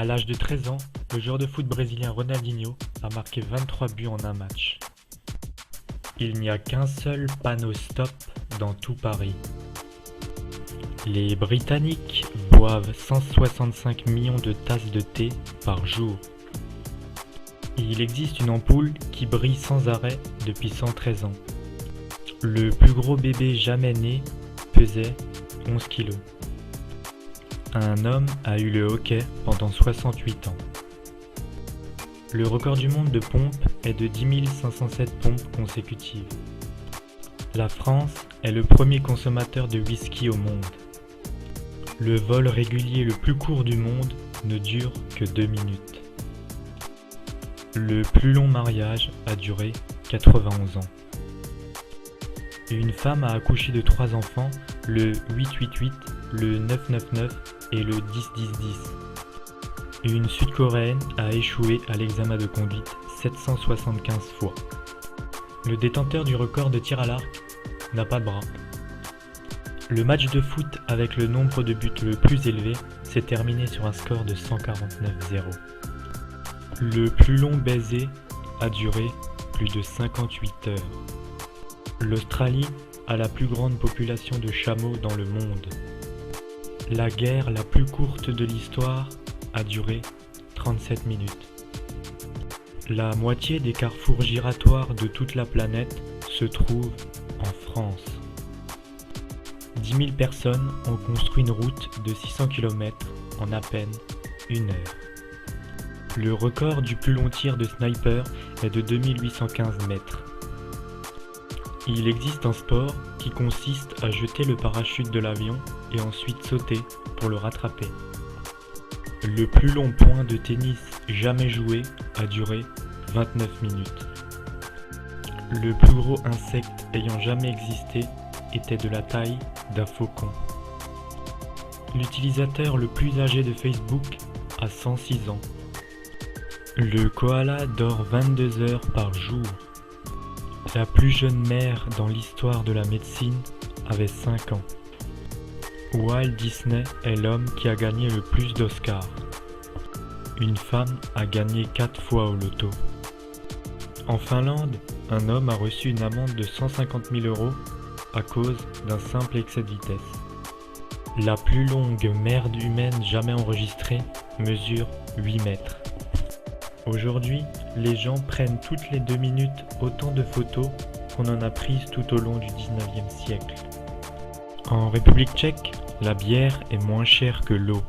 À l'âge de 13 ans, le joueur de foot brésilien Ronaldinho a marqué 23 buts en un match. Il n'y a qu'un seul panneau stop dans tout Paris. Les Britanniques boivent 165 millions de tasses de thé par jour. Il existe une ampoule qui brille sans arrêt depuis 113 ans. Le plus gros bébé jamais né pesait 11 kilos. Un homme a eu le hockey pendant 68 ans. Le record du monde de pompes est de 10 507 pompes consécutives. La France est le premier consommateur de whisky au monde. Le vol régulier le plus court du monde ne dure que 2 minutes. Le plus long mariage a duré 91 ans. Une femme a accouché de 3 enfants, le 888, le 999 et le 101010. Une Sud-Coréenne a échoué à l'examen de conduite 775 fois. Le détenteur du record de tir à l'arc n'a pas de bras. Le match de foot avec le nombre de buts le plus élevé s'est terminé sur un score de 149-0. Le plus long baiser a duré plus de 58 heures. L'Australie a la plus grande population de chameaux dans le monde. La guerre la plus courte de l'histoire a duré 37 minutes. La moitié des carrefours giratoires de toute la planète se trouvent en France. 10 000 personnes ont construit une route de 600 km en à peine 1 heure. Le record du plus long tir de sniper est de 2815 mètres. Il existe un sport qui consiste à jeter le parachute de l'avion et ensuite sauter pour le rattraper. Le plus long point de tennis jamais joué a duré 29 minutes. Le plus gros insecte ayant jamais existé était de la taille d'un faucon. L'utilisateur le plus âgé de Facebook a 106 ans. Le koala dort 22 heures par jour. La plus jeune mère dans l'histoire de la médecine avait 5 ans. Walt Disney est l'homme qui a gagné le plus d'Oscars. Une femme a gagné 4 fois au loto. En Finlande, un homme a reçu une amende de 150 000 € à cause d'un simple excès de vitesse. La plus longue merde humaine jamais enregistrée mesure 8 mètres. Aujourd'hui, les gens prennent toutes les 2 minutes autant de photos qu'on en a prises tout au long du 19e siècle. En République tchèque, la bière est moins chère que l'eau.